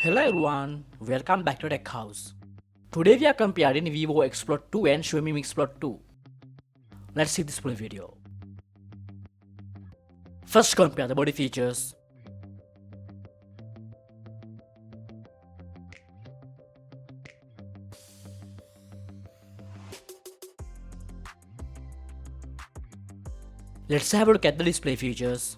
Hello everyone, welcome back to Tech House. Today we are comparing Vivo X Plot 2 and Xiaomi Mix Plot 2. Let's see this full video. First compare the body features. Let's have a look at the display features.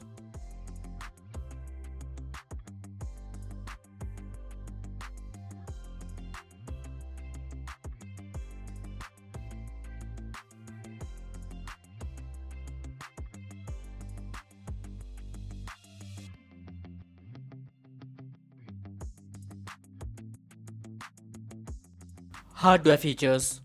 Hardware features.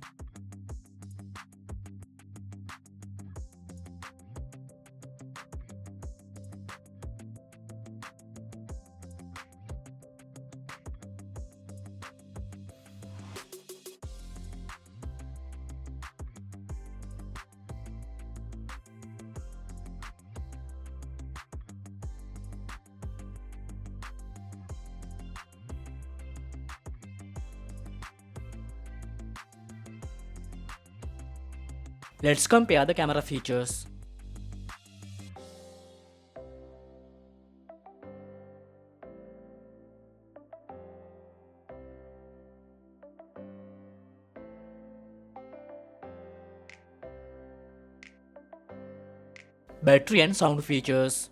Let's compare the camera features. Battery and sound features.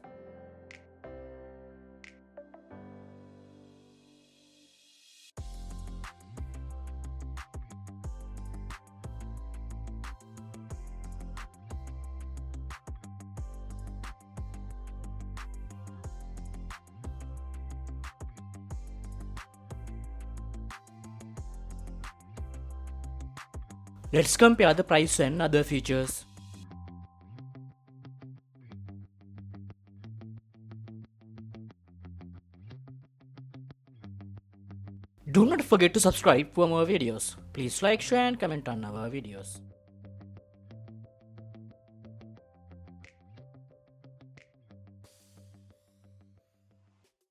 Let's compare the price and other features. Do not forget to subscribe for more videos. Please like, share and comment on our videos.